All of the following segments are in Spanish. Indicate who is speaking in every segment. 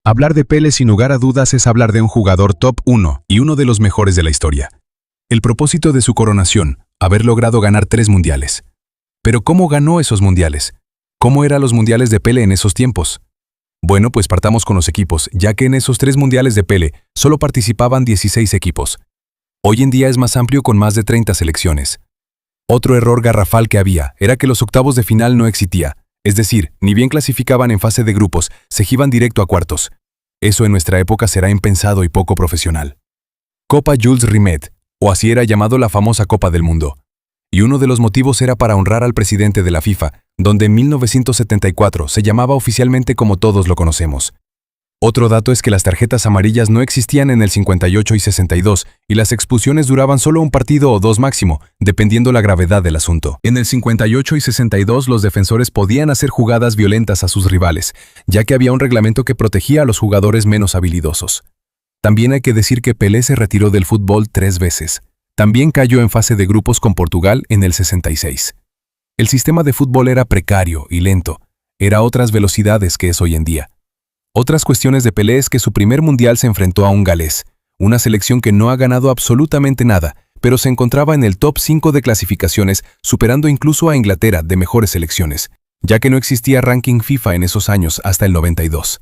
Speaker 1: Hablar de Pelé sin lugar a dudas es hablar de un jugador top 1 y uno de los mejores de la historia. El propósito de su coronación, haber logrado ganar 3 mundiales. Pero ¿cómo ganó esos mundiales? ¿Cómo eran los mundiales de Pelé en esos tiempos? Bueno, pues partamos con los equipos, ya que en esos 3 mundiales de Pelé solo participaban 16 equipos. Hoy en día es más amplio con más de 30 selecciones. Otro error garrafal que había era que los octavos de final no existía, es decir, ni bien clasificaban en fase de grupos, se iban directo a cuartos. Eso en nuestra época será impensado y poco profesional. Copa Jules Rimet, o así era llamado la famosa Copa del Mundo. Y uno de los motivos era para honrar al presidente de la FIFA, donde en 1974 se llamaba oficialmente como todos lo conocemos. Otro dato es que las tarjetas amarillas no existían en el 58 y 62, y las expulsiones duraban solo un partido o 2 máximo, dependiendo la gravedad del asunto. En el 58 y 62 los defensores podían hacer jugadas violentas a sus rivales, ya que había un reglamento que protegía a los jugadores menos habilidosos. También hay que decir que Pelé se retiró del fútbol 3 veces. También cayó en fase de grupos con Portugal en el 66. El sistema de fútbol era precario y lento, era otras velocidades que es hoy en día. Otras cuestiones de Pelé es que su primer mundial se enfrentó a un galés, una selección que no ha ganado absolutamente nada, pero se encontraba en el top 5 de clasificaciones, superando incluso a Inglaterra de mejores selecciones, ya que no existía ranking FIFA en esos años hasta el 92.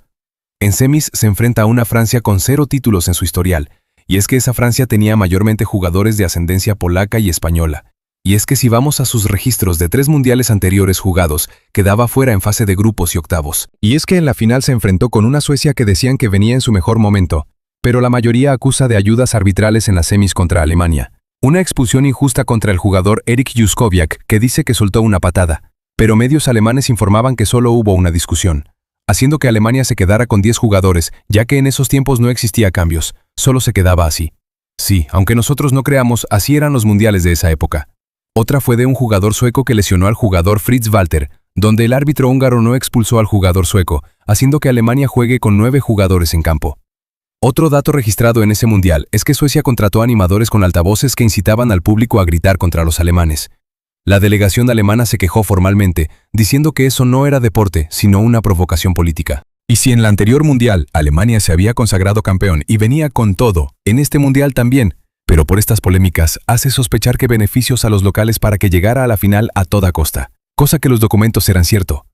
Speaker 1: En semis se enfrenta a una Francia con 0 títulos en su historial, y es que esa Francia tenía mayormente jugadores de ascendencia polaca y española. Y es que si vamos a sus registros de 3 mundiales anteriores jugados, quedaba fuera en fase de grupos y octavos. Y es que en la final se enfrentó con una Suecia que decían que venía en su mejor momento, pero la mayoría acusa de ayudas arbitrales en las semis contra Alemania. Una expulsión injusta contra el jugador Erik Juskowiak, que dice que soltó una patada, pero medios alemanes informaban que solo hubo una discusión, haciendo que Alemania se quedara con 10 jugadores, ya que en esos tiempos no existía cambios, solo se quedaba así. Sí, aunque nosotros no creamos, así eran los mundiales de esa época. Otra fue de un jugador sueco que lesionó al jugador Fritz Walter, donde el árbitro húngaro no expulsó al jugador sueco, haciendo que Alemania juegue con 9 jugadores en campo. Otro dato registrado en ese mundial es que Suecia contrató animadores con altavoces que incitaban al público a gritar contra los alemanes. La delegación alemana se quejó formalmente, diciendo que eso no era deporte, sino una provocación política. Y si en la anterior mundial Alemania se había consagrado campeón y venía con todo, en este mundial también, pero por estas polémicas hace sospechar que beneficios a los locales para que llegara a la final a toda costa, cosa que los documentos eran cierto.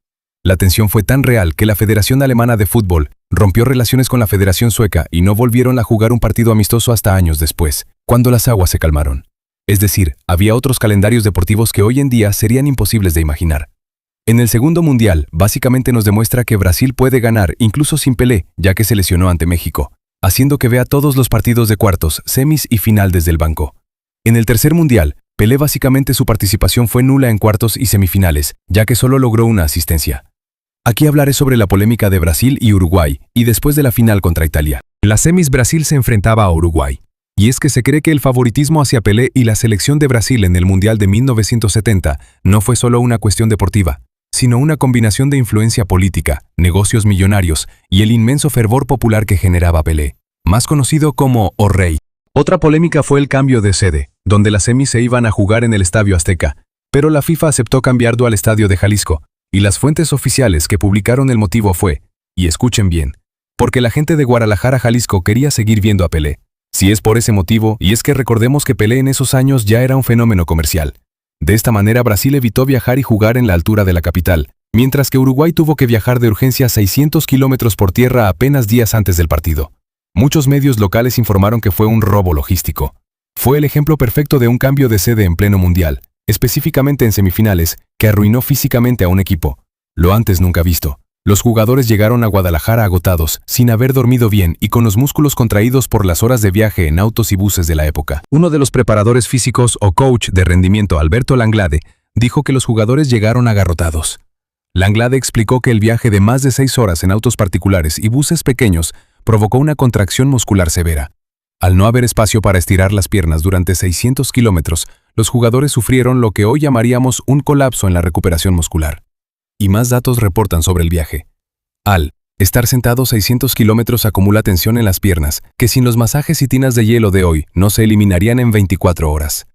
Speaker 1: La tensión fue tan real que la Federación Alemana de Fútbol rompió relaciones con la Federación Sueca y no volvieron a jugar un partido amistoso hasta años después, cuando las aguas se calmaron. Es decir, había otros calendarios deportivos que hoy en día serían imposibles de imaginar. En el segundo mundial, básicamente nos demuestra que Brasil puede ganar incluso sin Pelé, ya que se lesionó ante México, haciendo que vea todos los partidos de cuartos, semis y final desde el banco. En el tercer mundial, Pelé básicamente su participación fue nula en cuartos y semifinales, ya que solo logró una asistencia. Aquí hablaré sobre la polémica de Brasil y Uruguay, y después de la final contra Italia. En las semis Brasil se enfrentaba a Uruguay. Y es que se cree que el favoritismo hacia Pelé y la selección de Brasil en el Mundial de 1970 no fue solo una cuestión deportiva, sino una combinación de influencia política, negocios millonarios y el inmenso fervor popular que generaba Pelé, más conocido como O Rei. Otra polémica fue el cambio de sede, donde las semis se iban a jugar en el Estadio Azteca, pero la FIFA aceptó cambiarlo al Estadio de Jalisco, y las fuentes oficiales que publicaron el motivo fue, y escuchen bien, porque la gente de Guadalajara, Jalisco quería seguir viendo a Pelé. Si es por ese motivo, y es que recordemos que Pelé en esos años ya era un fenómeno comercial. De esta manera Brasil evitó viajar y jugar en la altura de la capital, mientras que Uruguay tuvo que viajar de urgencia 600 kilómetros por tierra apenas días antes del partido. Muchos medios locales informaron que fue un robo logístico. Fue el ejemplo perfecto de un cambio de sede en pleno mundial, específicamente en semifinales, que arruinó físicamente a un equipo. Lo antes nunca visto. Los jugadores llegaron a Guadalajara agotados, sin haber dormido bien y con los músculos contraídos por las horas de viaje en autos y buses de la época. Uno de los preparadores físicos o coach de rendimiento, Alberto Langlade, dijo que los jugadores llegaron agarrotados. Langlade explicó que el viaje de más de 6 horas en autos particulares y buses pequeños provocó una contracción muscular severa. Al no haber espacio para estirar las piernas durante 600 kilómetros, los jugadores sufrieron lo que hoy llamaríamos un colapso en la recuperación muscular. Y más datos reportan sobre el viaje. Al estar sentado 600 kilómetros acumula tensión en las piernas, que sin los masajes y tinas de hielo de hoy no se eliminarían en 24 horas.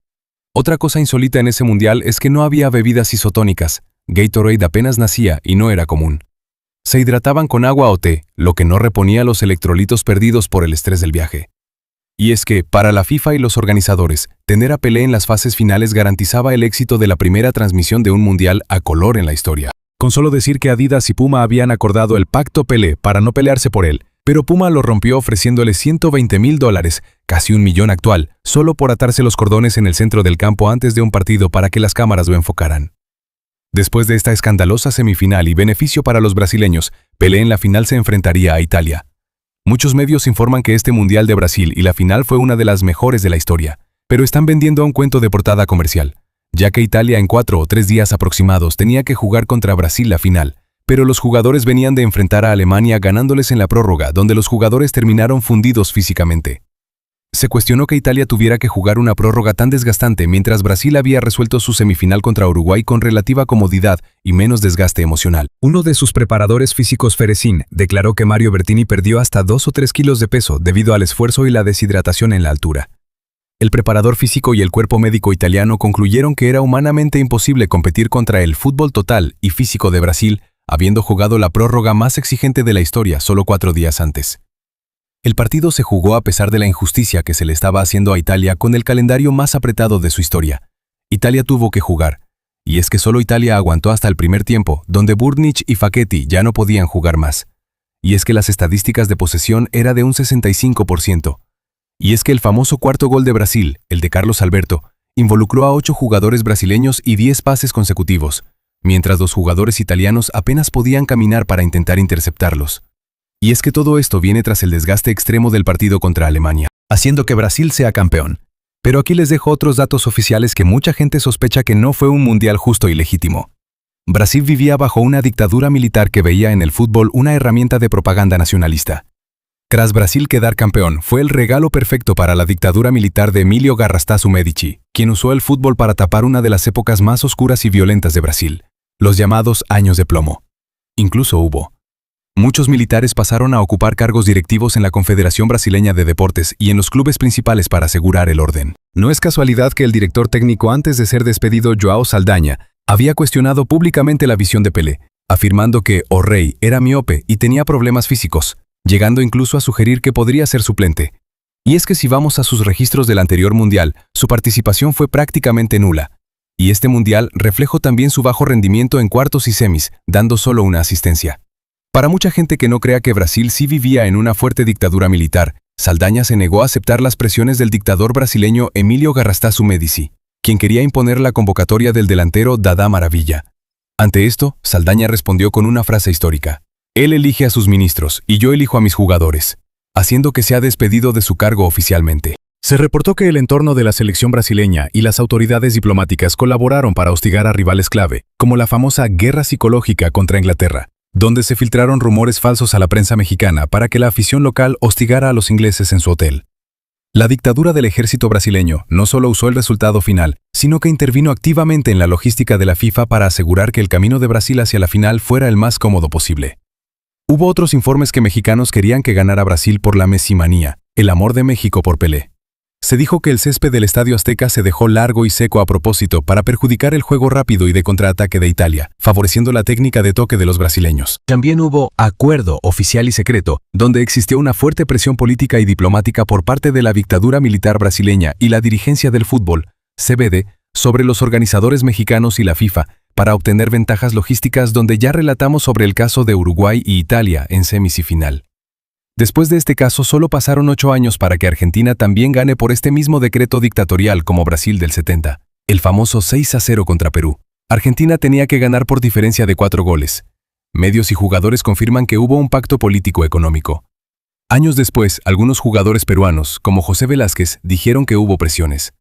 Speaker 1: Otra cosa insólita en ese mundial es que no había bebidas isotónicas. Gatorade apenas nacía y no era común. Se hidrataban con agua o té, lo que no reponía los electrolitos perdidos por el estrés del viaje. Y es que, para la FIFA y los organizadores, tener a Pelé en las fases finales garantizaba el éxito de la primera transmisión de un mundial a color en la historia. Con solo decir que Adidas y Puma habían acordado el pacto Pelé para no pelearse por él, pero Puma lo rompió ofreciéndole $120,000, casi $1 millón actual, solo por atarse los cordones en el centro del campo antes de un partido para que las cámaras lo enfocaran. Después de esta escandalosa semifinal y beneficio para los brasileños, Pelé en la final se enfrentaría a Italia. Muchos medios informan que este Mundial de Brasil y la final fue una de las mejores de la historia, pero están vendiendo un cuento de portada comercial, ya que Italia en 4 o 3 días aproximados tenía que jugar contra Brasil la final, pero los jugadores venían de enfrentar a Alemania ganándoles en la prórroga, donde los jugadores terminaron fundidos físicamente. Se cuestionó que Italia tuviera que jugar una prórroga tan desgastante mientras Brasil había resuelto su semifinal contra Uruguay con relativa comodidad y menos desgaste emocional. Uno de sus preparadores físicos, Ferecín, declaró que Mario Bertini perdió hasta 2 o 3 kilos de peso debido al esfuerzo y la deshidratación en la altura. El preparador físico y el cuerpo médico italiano concluyeron que era humanamente imposible competir contra el fútbol total y físico de Brasil, habiendo jugado la prórroga más exigente de la historia solo 4 días antes. El partido se jugó a pesar de la injusticia que se le estaba haciendo a Italia con el calendario más apretado de su historia. Italia tuvo que jugar, y es que solo Italia aguantó hasta el primer tiempo, donde Burnic y Facchetti ya no podían jugar más. Y es que las estadísticas de posesión era de un 65%. Y es que el famoso cuarto gol de Brasil, el de Carlos Alberto, involucró a 8 jugadores brasileños y 10 pases consecutivos, mientras los jugadores italianos apenas podían caminar para intentar interceptarlos. Y es que todo esto viene tras el desgaste extremo del partido contra Alemania, haciendo que Brasil sea campeón. Pero aquí les dejo otros datos oficiales que mucha gente sospecha que no fue un mundial justo y legítimo. Brasil vivía bajo una dictadura militar que veía en el fútbol una herramienta de propaganda nacionalista. Tras Brasil quedar campeón, fue el regalo perfecto para la dictadura militar de Emilio Garrastazu Medici, quien usó el fútbol para tapar una de las épocas más oscuras y violentas de Brasil, los llamados años de plomo. Incluso muchos militares pasaron a ocupar cargos directivos en la Confederación Brasileña de Deportes y en los clubes principales para asegurar el orden. No es casualidad que el director técnico antes de ser despedido, João Saldanha, había cuestionado públicamente la visión de Pelé, afirmando que o Rey era miope y tenía problemas físicos, llegando incluso a sugerir que podría ser suplente. Y es que si vamos a sus registros del anterior mundial, su participación fue prácticamente nula. Y este mundial reflejó también su bajo rendimiento en cuartos y semis, dando solo una asistencia. Para mucha gente que no crea que Brasil sí vivía en una fuerte dictadura militar, Saldanha se negó a aceptar las presiones del dictador brasileño Emilio Garrastazu Medici, quien quería imponer la convocatoria del delantero Dada Maravilla. Ante esto, Saldanha respondió con una frase histórica: "Él elige a sus ministros y yo elijo a mis jugadores", haciendo que sea despedido de su cargo oficialmente. Se reportó que el entorno de la selección brasileña y las autoridades diplomáticas colaboraron para hostigar a rivales clave, como la famosa guerra psicológica contra Inglaterra, donde se filtraron rumores falsos a la prensa mexicana para que la afición local hostigara a los ingleses en su hotel. La dictadura del ejército brasileño no solo usó el resultado final, sino que intervino activamente en la logística de la FIFA para asegurar que el camino de Brasil hacia la final fuera el más cómodo posible. Hubo otros informes que mexicanos querían que ganara Brasil por la mesimanía, el amor de México por Pelé. Se dijo que el césped del Estadio Azteca se dejó largo y seco a propósito para perjudicar el juego rápido y de contraataque de Italia, favoreciendo la técnica de toque de los brasileños. También hubo acuerdo oficial y secreto, donde existió una fuerte presión política y diplomática por parte de la dictadura militar brasileña y la dirigencia del fútbol, CBD, sobre los organizadores mexicanos y la FIFA, para obtener ventajas logísticas, donde ya relatamos sobre el caso de Uruguay y Italia en semis y final. Después de este caso solo pasaron 8 años para que Argentina también gane por este mismo decreto dictatorial como Brasil del 70, el famoso 6-0 contra Perú. Argentina tenía que ganar por diferencia de 4 goles. Medios y jugadores confirman que hubo un pacto político-económico. Años después, algunos jugadores peruanos, como José Velázquez, dijeron que hubo presiones.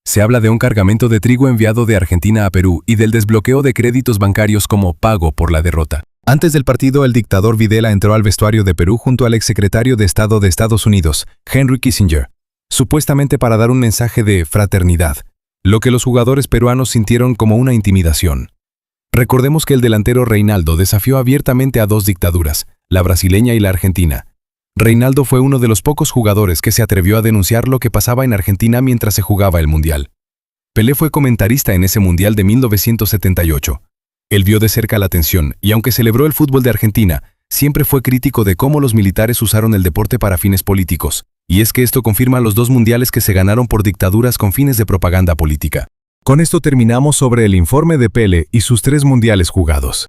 Speaker 1: Se habla de un cargamento de trigo enviado de Argentina a Perú y del desbloqueo de créditos bancarios como pago por la derrota. Antes del partido, el dictador Videla entró al vestuario de Perú junto al exsecretario de Estado de Estados Unidos, Henry Kissinger, supuestamente para dar un mensaje de fraternidad, lo que los jugadores peruanos sintieron como una intimidación. Recordemos que el delantero Reinaldo desafió abiertamente a 2 dictaduras, la brasileña y la argentina. Reinaldo fue uno de los pocos jugadores que se atrevió a denunciar lo que pasaba en Argentina mientras se jugaba el Mundial. Pelé fue comentarista en ese Mundial de 1978. Él vio de cerca la tensión y aunque celebró el fútbol de Argentina, siempre fue crítico de cómo los militares usaron el deporte para fines políticos. Y es que esto confirma los 2 mundiales que se ganaron por dictaduras con fines de propaganda política. Con esto terminamos sobre el informe de Pelé y sus 3 mundiales jugados.